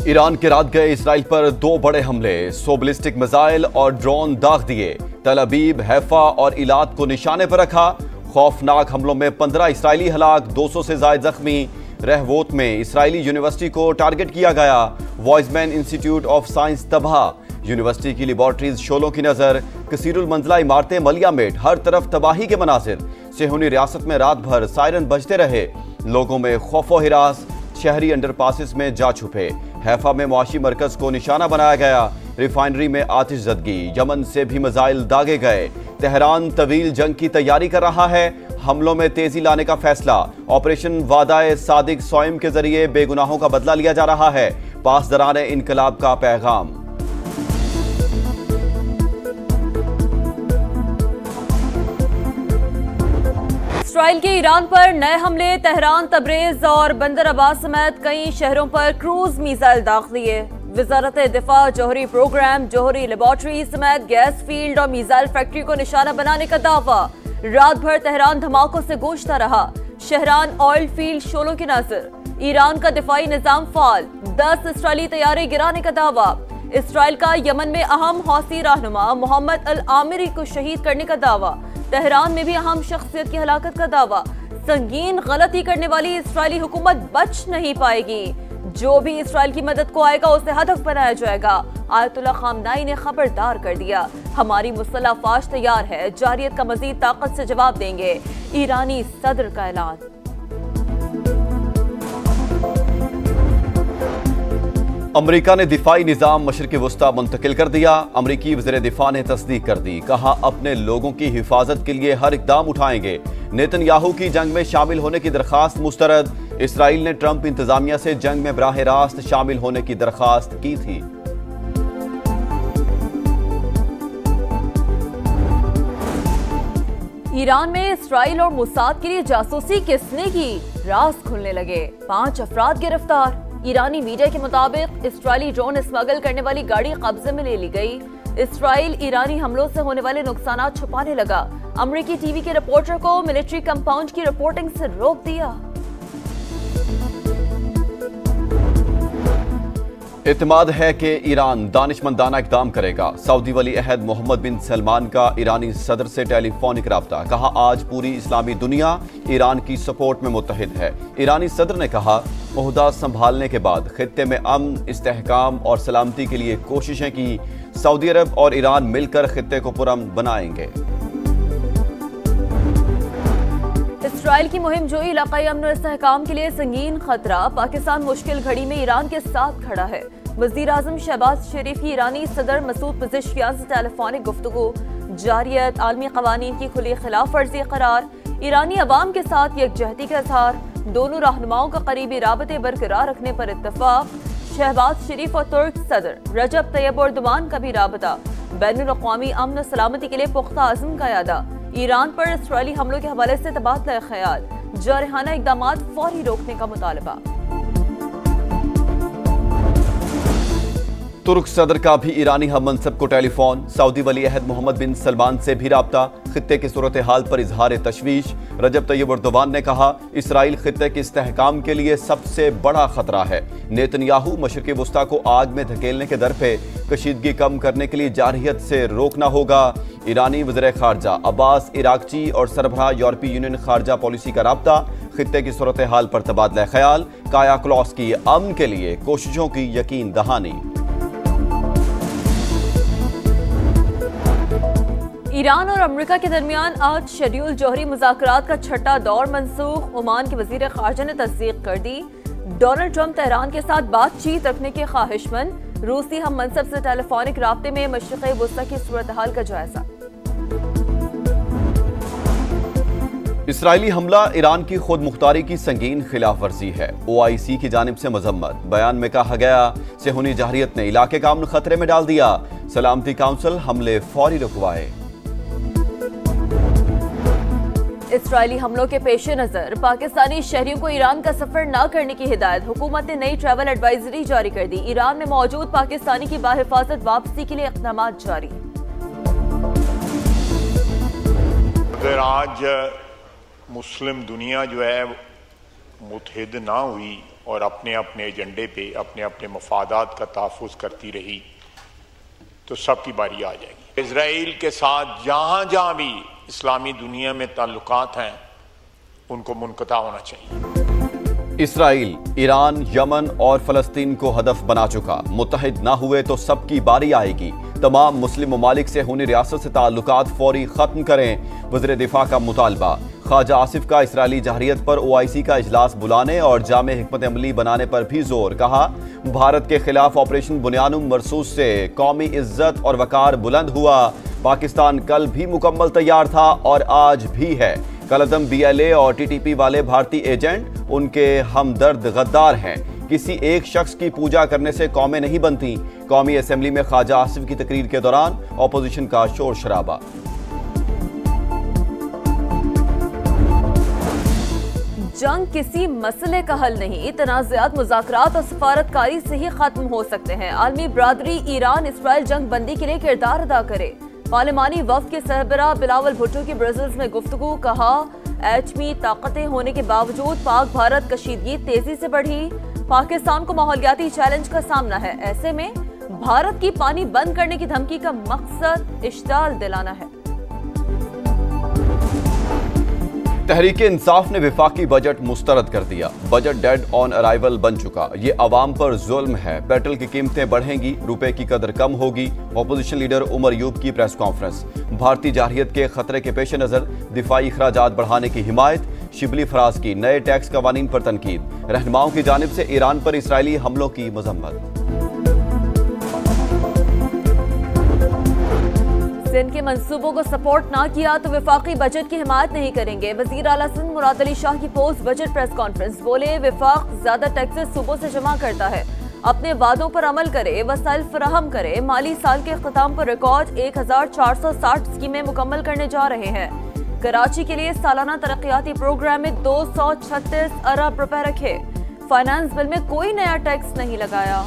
Iran के रात गए इसराइल पर 2 बड़े हमले, 100 बैलिस्टिक मिसाइल और ड्रोन दाग दिए। तल अबीब, हैफा और इलात को निशाने पर रखा। खौफनाक हमलों में 15 इसराइली हलाक, 200 से ज्यादा जख्मी। रहवोत में इसराइली यूनिवर्सिटी को टारगेट किया गया। वॉइसमैन इंस्टीट्यूट ऑफ साइंस तबाह। यूनिवर्सिटी की लेबॉर्ट्रीज शोलों की नजर। कसीरुल मंजिला इमारतें मलियामेट, हर तरफ तबाही के मनाजिर। सेहूनी रियासत में रात भर सायरन बजते रहे। लोगों में खौफो हिरास। शहरी अंडरपासिस में जा छुपे। हैफा में मुआशी मरकज को निशाना बनाया गया। रिफाइनरी में आतिशजदगी। यमन से भी मिसाइल दागे गए। तेहरान तवील जंग की तैयारी कर रहा है। हमलों में तेजी लाने का फैसला। ऑपरेशन वादाए सादिक सौइम के जरिए बेगुनाहों का बदला लिया जा रहा है। पासदराने इनकलाब का पैगाम। इसराइल के ईरान पर नए हमले। तेहरान, तबरेज और बंदर अब्बास समेत कई शहरों पर क्रूज मिसाइल दाग दिए। वजारत दिफा जौहरी प्रोग्राम, जौहरी लेबॉर्ट्री समेत गैस फील्ड और मिसाइल फैक्ट्री को निशाना बनाने का दावा। रात भर तेहरान धमाकों से गूंजता रहा। शहरान ऑयल फील्ड शोलों की नजर। ईरान का दिफाई निजाम फाल। 10 इसराइली तैयारे गिराने का दावा। इसराइल का यमन में अहम हौसी रहनुमा मोहम्मद अल आमिरी को शहीद करने का दावा। तेहरान में भी अहम शख्सियत की हलाकत का दावा। संगीन गलती करने वाली इसराइली हुकूमत बच नहीं पाएगी। जो भी इसराइल की मदद को आएगा उसे हदफ बनाया जाएगा। आयतुल्लाह खामनाई ने खबरदार कर दिया, हमारी मुसल्लह फाश तैयार है, जारियत का मजीद ताकत से जवाब देंगे। ईरानी सदर का ऐलान। अमरीका ने दिफाई निजाम मशरिक़ वस्ता मुंतकिल कर दिया। अमरीकी वज़ीर दिफा ने तस्दीक कर दी। कहा अपने लोगों की हिफाजत के लिए हर इक़दाम उठाएंगे। नेतन्याहू की जंग में शामिल होने की दरख्वास्त मुस्तरद। इसराइल ने ट्रंप इंतजामिया से जंग में बराह रास्त शामिल होने की दरख्वास्त की थी। ईरान में इसराइल और मुसाद के लिए जासूसी किसने की, राज खुलने लगे। 5 अफराद गिरफ्तार। ईरानी मीडिया के मुताबिक इसराइली ड्रोन स्मगल करने वाली गाड़ी कब्जे में ले ली गई। इसराइल ईरानी हमलों से होने वाले नुकसान छुपाने लगा। अमेरिकी टीवी के रिपोर्टर को मिलिट्री कंपाउंड की रिपोर्टिंग से रोक दिया। इत्मीनान है कि ईरान दानिशमंदाना इक़दाम करेगा। सऊदी वली अहद मोहम्मद बिन सलमान का ईरानी सदर से टेलीफोनिक राब्ता। कहा आज पूरी इस्लामी दुनिया ईरान की सपोर्ट में मुत्तहिद है। ईरानी सदर ने कहा ओहदा संभालने के बाद खित्ते में अमन, इस्तेहकाम और सलामती के लिए कोशिशें की। सऊदी अरब और ईरान मिलकर खित्ते को पुरअमन बनाएंगे। इसराइल की मुहिम जोई इलाकाई अमन और इस्तेहकाम के लिए संगीन खतरा। पाकिस्तान मुश्किल घड़ी में ईरान के साथ खड़ा है। वज़ीर आज़म शहबाज शरीफ की ईरानी सदर मसूद पेज़ेश्कियान से टेलीफोनिक गुफ्तगू। जारियत, आलमी क़वानीन की खुली खिलाफ वर्जी करार। ईरानी अवाम के साथ यकजहती का इज़हार। दोनों रहनुमाओं का करीबी राबते बरकरार रखने पर इत्तफाक। शहबाज शरीफ और तुर्क सदर रजब तैयब एर्दोगान का भी राबता। बैनुल अक़वामी अमन और सलामती के लिए पुख्ता अज़्म का यादा। ईरान पर इसराइली हमलों के हवाले से तबादला ख्याल। जारहाना इक़दामात फौरी रोकने का मुतालबा। तुर्क सदर का भी ईरानी हम मनसब को टेलीफोन। सऊदी वली अहद मोहम्मद बिन सलमान से भी राब्ता। खित्ते की सूरत हाल पर इजहार तशवीश। रजब तैयब एर्दोगान ने कहा इसराइल खित्ते के इस्तेहकाम के लिए सबसे बड़ा खतरा है। नेतन्याहू मशरिक़ वस्ता को आग में धकेलने के दर पे कशीदगी कम करने के लिए जारहियत से रोकना होगा। ईरानी वज़ीर खारजा अब्बास इराक़ची और सरबराह यूरोपीय यूनियन खारजा पॉलिसी का राब्ता। खित्ते की सूरत हाल पर तबादला ख्याल। काया क्लॉस की अमन के लिए कोशिशों की यकीन दहानी। ईरान और अमेरिका के दरमियान आज शेड्यूल जौहरी मुज़ाकरात का छठा दौर मनसूख। ओमान के वज़ीर ख़ारजा ने तस्दीक कर दी। डोनाल्ड ट्रंप तेहरान के साथ बातचीत रखने के ख्वाहिशमंद। रूसी हम मनसब से टेलीफोनिक राब्ते में मशरिक़ वस्ता की सूरत हाल का जायजा। इसराइली हमला ईरान की खुद मुख्तारी की संगीन खिलाफ वर्जी है। OIC की जानिब से मजम्मत। बयान में कहा गया सेहूनी जहरियत ने इलाके का अमन खतरे में डाल दिया। सलामती काउंसिल हमले फौरी रुकवाए। इसराइली हमलों के पेश नजर पाकिस्तानी शहरियों को ईरान का सफर न करने की हिदायत। हुकूमत ने नई ट्रैवल एडवाइजरी जारी कर दी। ईरान में मौजूद पाकिस्तानी की बाहिफाजत वापसी के लिए इक़दाम जारी। अगर आज मुस्लिम दुनिया जो है मुत्तहिद ना हुई और अपने अपने एजेंडे पे अपने अपने मफादात का तहफ़्फ़ुज़ करती रही तो सबकी बारी आ जाएगी। इजराइल के साथ जहाँ जहाँ भी इस्लामी दुनिया में ताल्लुकात हैं उनको मुनक़ता होना चाहिए। इसराइल, ईरान, यमन और फलस्तीन को हदफ बना चुका। मुत्तहिद ना हुए तो सबकी बारी आएगी। तमाम मुस्लिम ममालिक से हुनी रियासत से ताल्लुकात फौरी खत्म करें। वज़ीर दिफा का मुतालबा। ख्वाजा आसिफ का इसराइली जहरियत पर OIC का इजलास बुलाने और जामे हिकमत अमली बनाने पर भी जोर। कहा, भारत के खिलाफ ऑपरेशन बुनियानुम मरसूस से कौमी इज्जत और वकार बुलंद हुआ। पाकिस्तान कल भी मुकम्मल तैयार था और आज भी है। कलअदम BLA और TTP वाले भारतीय एजेंट उनके हमदर्द गद्दार हैं। किसी एक शख्स की पूजा करने से कौमें नहीं बनती। कौमी असेंबली में ख्वाजा आसिफ की तकरीर के दौरान ऑपोजिशन का शोर शराबा। जंग किसी मसले का हल नहीं, तनाज़ात मुज़ाकरात और सफारतकारी से ही खत्म हो सकते हैं। आलमी बरादरी ईरान इसराइल जंग बंदी के लिए किरदार अदा करे। पार्लिमानी वफ़द के सरबराह बिलावल भुट्टो की ब्रसेल्स में गुफ्तगू। कहा, एटमी ताकतें होने के बावजूद पाक भारत कशीदगी तेजी से बढ़ी। पाकिस्तान को माहौलियाती चैलेंज का सामना है। ऐसे में भारत की पानी बंद करने की धमकी का मकसद इश्ताल दिलाना है। तहरीक इंसाफ ने विफाकी बजट मुस्तरद कर दिया। बजट डेड ऑन अराइवल बन चुका। ये अवाम पर जुल्म है। पेट्रोल की कीमतें बढ़ेंगी, रुपए की कदर कम होगी। ऑपोजिशन लीडर उमर यूब की प्रेस कॉन्फ्रेंस। भारतीय जारहियत के खतरे के पेश नजर दिफाई अखराजात बढ़ाने की हिमायत। शिबली फराज की नए टैक्स कवानीन पर तनकीद। रहनुमाओं की जानिब से ईरान पर इसराइली हमलों की मजम्मत। सिंध के मंसूबों को सपोर्ट ना किया तो विफाकी बजट की हिमायत नहीं करेंगे। वजीर आला सिंध मुराद अली शाह की पोस्ट बजट प्रेस कॉन्फ्रेंस। बोले, विफाक ज्यादा टैक्सेस सूबों से जमा करता है, अपने वादों पर अमल करे, वसाइल फराहम करे। माली साल के अख्ताम पर रिकॉर्ड 1460 स्कीमें मुकम्मल करने जा रहे हैं। कराची के लिए सालाना तरक्याती प्रोग्राम में 236 अरब रुपए रखे। फाइनेंस बिल में कोई नया टैक्स नहीं लगाया।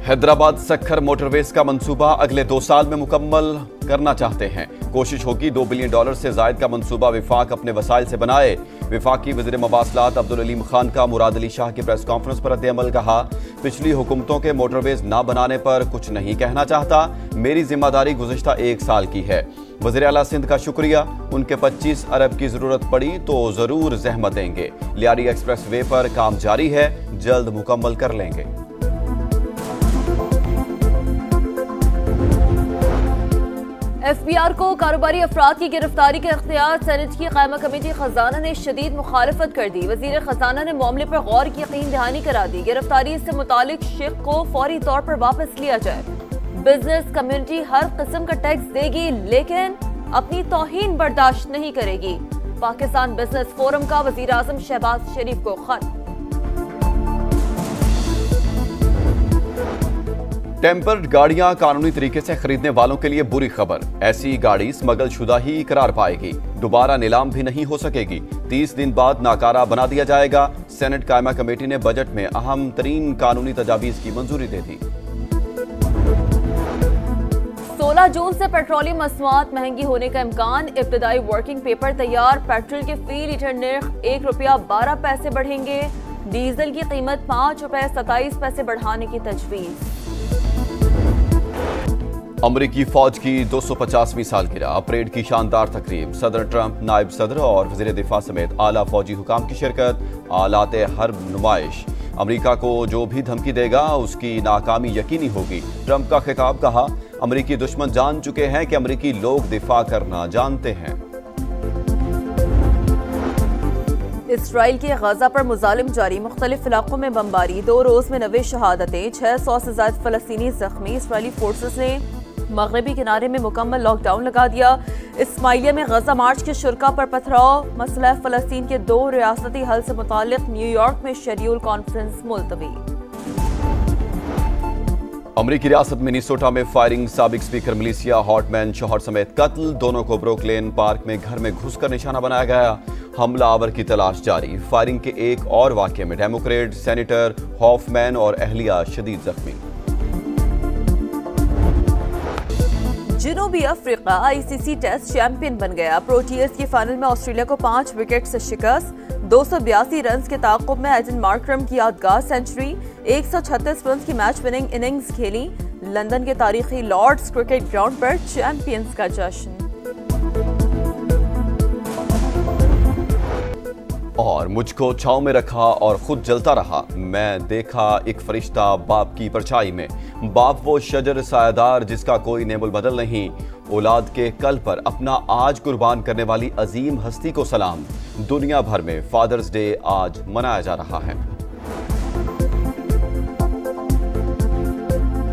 हैदराबाद सक्खर मोटरवेज का मंसूबा अगले 2 साल में मुकम्मल करना चाहते हैं। कोशिश होगी $2 बिलियन से जायद का मंसूबा विफाक अपने वसाइल से बनाए। विफाकी वज़ीर मवासलात अब्दुल अलीम खान का मुराद अली शाह की प्रेस कॉन्फ्रेंस पर रद्द-ए-अमल। कहा, पिछली हुकूमतों के मोटरवेज ना बनाने पर कुछ नहीं कहना चाहता। मेरी जिम्मेदारी गुज़िश्ता 1 साल की है। वज़ीर आला सिंध का शुक्रिया। उनके 25 अरब की जरूरत पड़ी तो जरूर जहमत देंगे। लियारी एक्सप्रेस वे पर काम जारी है, जल्द मुकम्मल कर लेंगे। FBR को कारोबारी अफराद की गिरफ्तारी के इख्तियार सेनेट की कायमा कमेटी खजाना ने शदीद मुखालफत कर दी। वजीर खजाना ने मामले पर गौर की यकीन दहानी करा दी। गिरफ्तारी से मुतालिक शेख को फौरी तौर पर वापस लिया जाए। बिजनेस कम्युनिटी हर किस्म का टैक्स देगी लेकिन अपनी तौहीन बर्दाश्त नहीं करेगी। पाकिस्तान बिजनेस फोरम का वजीर आजम शहबाज शरीफ को खत। टेम्पर्ड गाड़ियां कानूनी तरीके से खरीदने वालों के लिए बुरी खबर। ऐसी गाड़ी स्मगल शुदा ही करार पाएगी, दोबारा नीलाम भी नहीं हो सकेगी। 30 दिन बाद नाकारा बना दिया जाएगा। सेनेट कायमा कमेटी ने बजट में अहम तरीन कानूनी तजावीज की मंजूरी दे दी। 16 जून से पेट्रोलियम मसनूआत महंगी होने का इम्कान। इब्तदाई वर्किंग पेपर तैयार। पेट्रोल के फी लीटर नर्ख ₹1.12 बढ़ेंगे। डीजल की कीमत ₹5.27 बढ़ाने की तजवीज। अमरीकी फौज की 250वीं सालगिरह, परेड की शानदार तकरीब। सदर ट्रंप, नायब सदर और वज़ीर दिफा समेत आला फौजी हुकाम की शिरकत। आलाते हर्ब नुमाइश। अमरीका को जो भी धमकी देगा उसकी नाकामी यकीनी होगी। ट्रंप का खिताब। कहा, अमरीकी दुश्मन जान चुके हैं कि अमरीकी लोग दिफा करना जानते हैं। इसराइल के गजा पर मुजालिम जारी। मुख्तलिफ इलाकों में बमबारी। 2 रोज में 90 शहादतें। 600 से ज्यादा फलस्तीनी जख्मी। इसराइली फोर्सेस ने मगरबी किनारे में मुकम्मल लॉकडाउन लगा दिया। इस्माइलिया में गजा मार्च के शुरका पर पथराव। मसला फलस्तीन के 2 रियासती हल से मुताल्लिक न्यूयॉर्क में शेड्यूल कॉन्फ्रेंस मुलतवी। अमरीकी रियासत मिनीसोटा में फायरिंग। साबिक स्पीकर मलेशिया हॉटमैन शोहर समेत कत्ल। दोनों को ब्रुकलिन पार्क में घर में घुसकर निशाना बनाया गया। हमलावर की तलाश जारी। फायरिंग के एक और वाकये में डेमोक्रेट सेनेटर हॉफमैन और अहलिया शदीद जख्मी। जनूबी अफ्रीका आईसीसी टेस्ट चैंपियन बन गया। प्रोटीज की फाइनल में ऑस्ट्रेलिया को 5 विकेट से शिकस्त। 282 रन के ताक़ुब में एडन मार्करम की यादगार सेंचुरी। 136 रन की मैच विनिंग इनिंग्स खेली। लंदन के तारीखी लॉर्ड्स क्रिकेट ग्राउंड पर चैंपियंस का जश्न। और मुझको छांव में रखा और खुद जलता रहा। मैं देखा एक फरिश्ता बाप की परछाई में। बाप वो शजर सायादार जिसका कोई नेमुल बदल नहीं। औलाद के कल पर अपना आज कुर्बान करने वाली अजीम हस्ती को सलाम। दुनिया भर में फादर्स डे आज मनाया जा रहा है।